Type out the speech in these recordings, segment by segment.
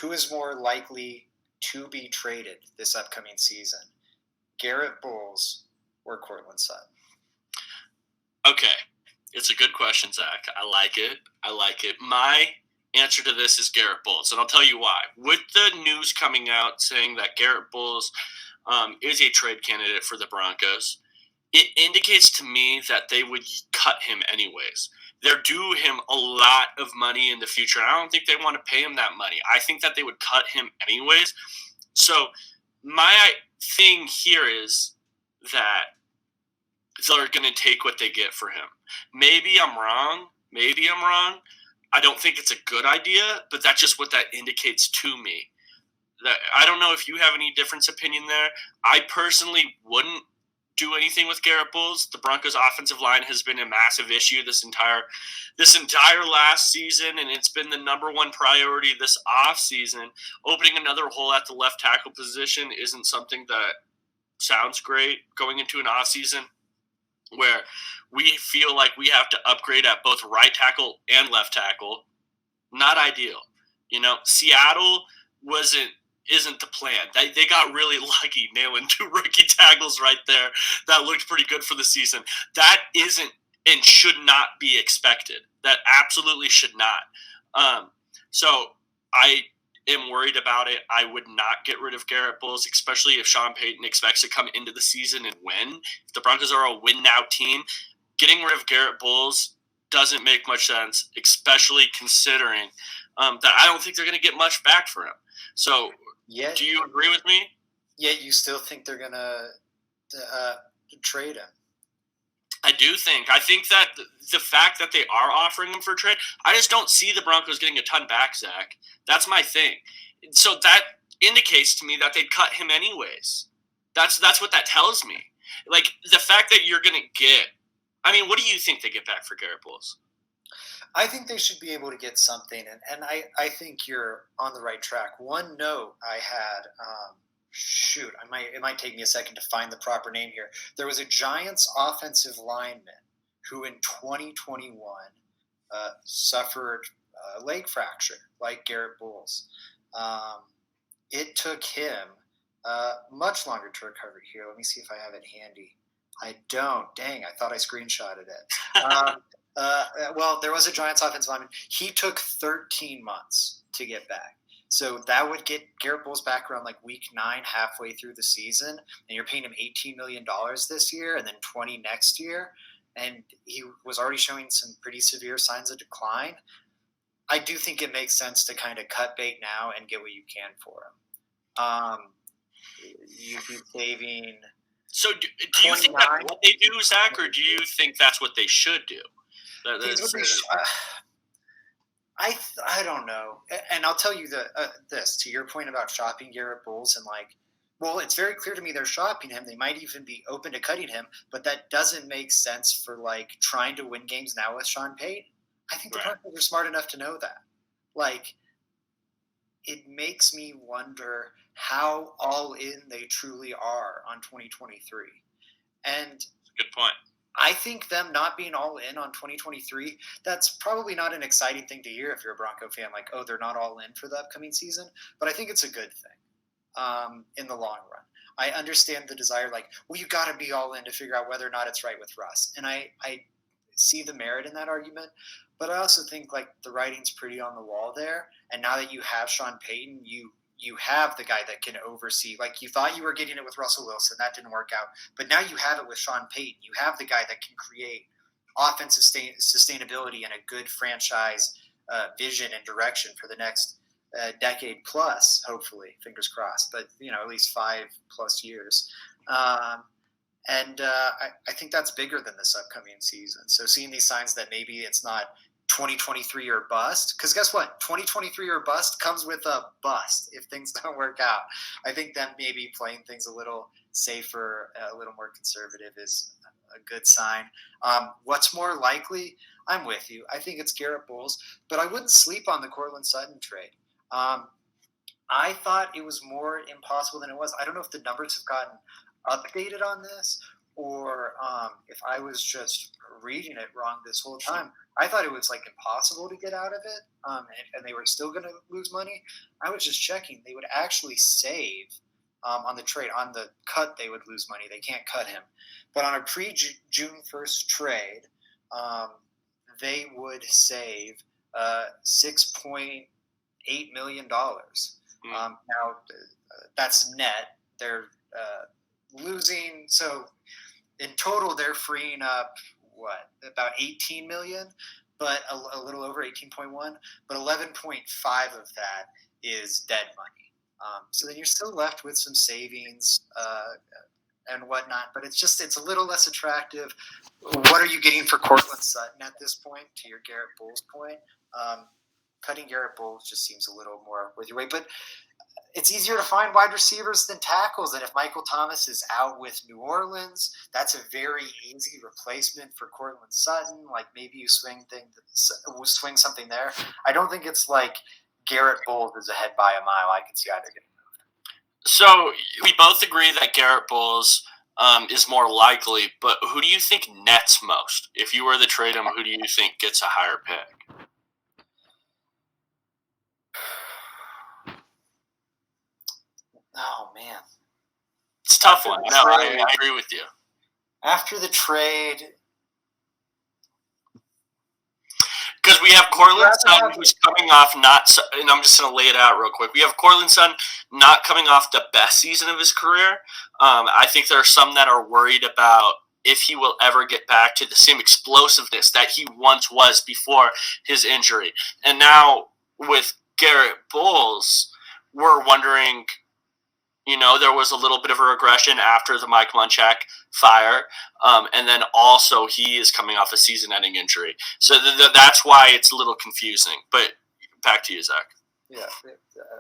who is more likely to be traded this upcoming season, Garett Bolles or Courtland Sutton? Okay. It's a good question, Zach. I like it. My answer to this is Garett Bolles, and I'll tell you why. With the news coming out saying that Garett Bolles is a trade candidate for the Broncos, it indicates to me that they would cut him anyways. They're due him a lot of money in the future. I don't think they want to pay him that money. I think that they would cut him anyways. So my thing here is that they're going to take what they get for him. Maybe I'm wrong. I don't think it's a good idea, but that's just what that indicates to me. I don't know if you have any different opinion there. I personally wouldn't do anything with Garett Bolles. The Broncos' offensive line has been a massive issue this entire last season, and it's been the number one priority this offseason. Opening another hole at the left tackle position isn't something that sounds great going into an offseason where we feel like we have to upgrade at both right tackle and left tackle. Not ideal. Seattle isn't the plan. They got really lucky nailing 2 rookie tackles right there. That looked pretty good for the season. That isn't and should not be expected. That absolutely should not. So I am worried about it. I would not get rid of Garett Bolles, especially if Sean Payton expects to come into the season and win. If the Broncos are a win-now team, getting rid of Garett Bolles doesn't make much sense, especially considering that I don't think they're going to get much back for him. So do you agree with me? Yeah, you still think they're going to trade him? I do think. I think that the fact that they are offering him for trade, I just don't see the Broncos getting a ton back, Zach. That's my thing. So that indicates to me that they'd cut him anyways. That's what that tells me. Like, the fact that you're going to get – I mean, what do you think they get back for Garett Bolles? I think they should be able to get something, and I think you're on the right track. One note I had it might take me a second to find the proper name here. There was a Giants offensive lineman who in 2021 suffered a leg fracture, like Garett Bolles. It took him much longer to recover here. Let me see if I have it handy. I don't. Dang, I thought I screenshotted it. Well, there was a Giants offensive lineman. He took 13 months to get back. So that would get Garett Bolles back around like week 9, halfway through the season, and you're paying him $18 million this year and then $20 next year. And he was already showing some pretty severe signs of decline. I do think it makes sense to kind of cut bait now and get what you can for him. You'd be saving. So do you think that's what they do, Zach, or do you think that's what they should do? I don't know, and I'll tell you this to your point about shopping Garett Bolles and it's very clear to me they're shopping him. They might even be open to cutting him, but that doesn't make sense for trying to win games now with Sean Payton. I think the Broncos are smart enough to know that. It makes me wonder how all in they truly are on 2023, and that's a good point. I think them not being all in on 2023, that's probably not an exciting thing to hear if you're a Bronco fan, they're not all in for the upcoming season. But I think it's a good thing in the long run. I understand the desire, you got to be all in to figure out whether or not it's right with Russ. And I see the merit in that argument. But I also think, the writing's pretty on the wall there. And now that you have Sean Payton, you have the guy that can oversee. You thought you were getting it with Russell Wilson. That didn't work out. But now you have it with Sean Payton. You have the guy that can create offensive sustainability and a good franchise vision and direction for the next decade plus, hopefully, fingers crossed. But, at least 5+ years. I think that's bigger than this upcoming season. So seeing these signs that maybe it's not 2023 or bust, because guess what? 2023 or bust comes with a bust if things don't work out. I think that maybe playing things a little safer, a little more conservative is a good sign. What's more likely? I'm with you. I think it's Garett Bolles, but I wouldn't sleep on the Courtland Sutton trade. I thought it was more impossible than it was. I don't know if the numbers have gotten updated on this, or if I was just reading it wrong this whole time. I thought it was like impossible to get out of it, and they were still going to lose money. I was just checking; they would actually save on the trade. On the cut, they would lose money. They can't cut him, but on a pre-June 1st trade, they would save $6.8 million. Now that's net. They're losing. So in total, they're freeing up about 18 million, but a little over 18.1. But 11.5 of that is dead money. So then you're still left with some savings and whatnot. But it's a little less attractive. What are you getting for Courtland Sutton at this point? To your Garett Bolles point, cutting Garett Bolles just seems a little more worth your weight. But it's easier to find wide receivers than tackles. And if Michael Thomas is out with New Orleans, that's a very easy replacement for Courtland Sutton. Like maybe you swing something there. I don't think it's like Garett Bolles is ahead by a mile. I can see either getting moved. So we both agree that Garett Bolles is more likely, but who do you think nets most? If you were to trade him, who do you think gets a higher pick? Oh, man. It's a tough one. No, I agree with you. After the trade... Because we have Courtland Sutton, who's coming off and I'm just going to lay it out real quick. We have Courtland Sutton not coming off the best season of his career. I think there are some that are worried about if he will ever get back to the same explosiveness that he once was before his injury. And now with Garett Bolles, we're wondering... there was a little bit of a regression after the Mike Munchak fire. And then also he is coming off a season-ending injury. So that's why it's a little confusing. But back to you, Zach. Yeah,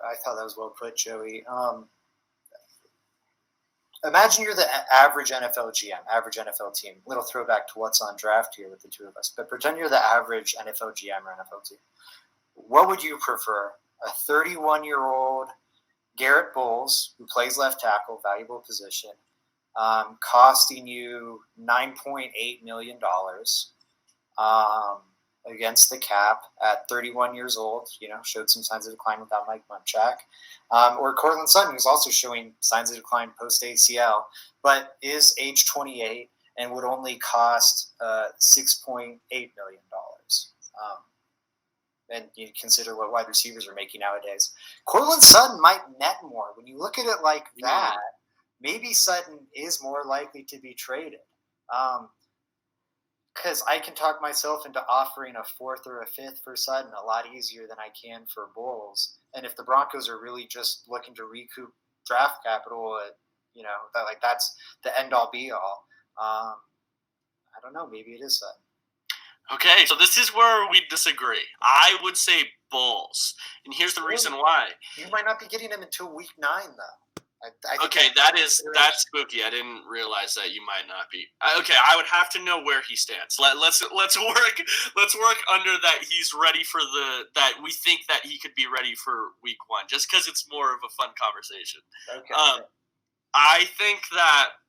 I thought that was well put, Joey. Imagine you're the average NFL GM, average NFL team. Little throwback to what's on draft here with the two of us. But pretend you're the average NFL GM or NFL team. What would you prefer? A 31-year-old Garett Bolles, who plays left tackle, valuable position, costing you $9.8 million against the cap at 31 years old, showed some signs of decline without Mike Munchak. Or Courtland Sutton, who's also showing signs of decline post-ACL, but is age 28 and would only cost $6.8 million. And you consider what wide receivers are making nowadays. Courtland Sutton might net more. When you look at it like that, maybe Sutton is more likely to be traded. Because I can talk myself into offering a fourth or a fifth for Sutton a lot easier than I can for Bolles. And if the Broncos are really just looking to recoup draft capital, that's the end-all, be-all. I don't know. Maybe it is Sutton. Okay, so this is where we disagree. I would say Bolles, and here's the reason why. You might not be getting him until week 9, though. That's spooky. I didn't realize that you might not be. Okay, I would have to know where he stands. Let's work under that. He's ready for that we think that he could be ready for week 1, just because it's more of a fun conversation. Okay. I think that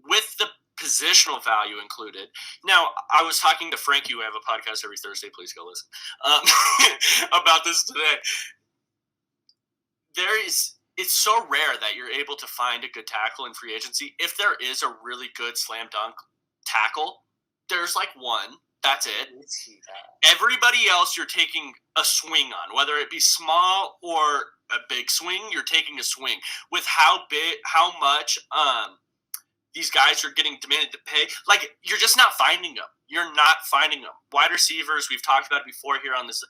with the positional value included. Now, I was talking to Frank, you have a podcast every Thursday, please go listen, about this today. It's so rare that you're able to find a good tackle in free agency. If there is a really good slam dunk tackle, there's like one. That's it. Everybody else you're taking a swing on, whether it be small or a big swing, you're taking a swing. With how much these guys are getting demanded to pay. Like, you're just not finding them. You're not finding them. Wide receivers, we've talked about it before here on this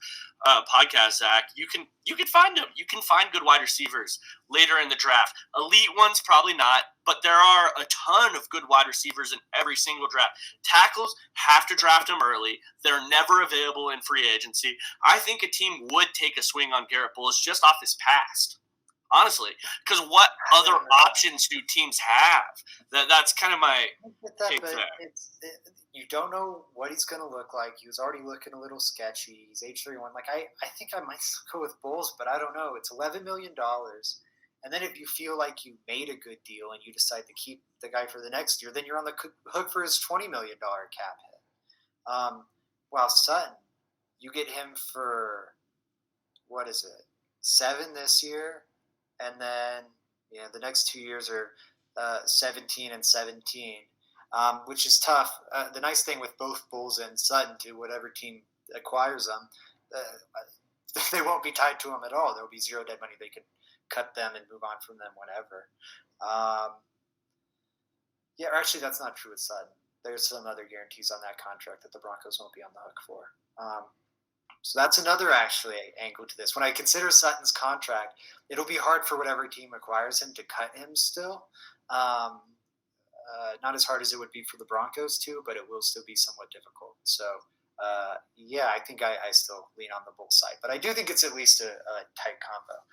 podcast, Zach. You can find them. You can find good wide receivers later in the draft. Elite ones, probably not, but there are a ton of good wide receivers in every single draft. Tackles, have to draft them early. They're never available in free agency. I think a team would take a swing on Garett Bolles just off his past. Honestly, because what other options do teams have? That's kind of my take there. You don't know what he's going to look like. He was already looking a little sketchy. He's age 31. Like I think I might go with Bolles, but I don't know. It's $11 million, And then if you feel like you made a good deal and you decide to keep the guy for the next year, then you're on the hook for his $20 million cap hit. While Sutton, you get him for, what is it, 7 this year, and then the next 2 years are 17 and 17, which is tough. The nice thing with both Bulls and Sutton, to whatever team acquires them, they won't be tied to them at all. There'll be zero dead money. They can cut them and move on from them whenever. Or actually, that's not true with Sutton. There's some other guarantees on that contract that the Broncos won't be on the hook for. So that's another actually angle to this. When I consider Sutton's contract, it'll be hard for whatever team acquires him to cut him still. Not as hard as it would be for the Broncos too, but it will still be somewhat difficult. So I think I still lean on the Bull side, but I do think it's at least a tight combo.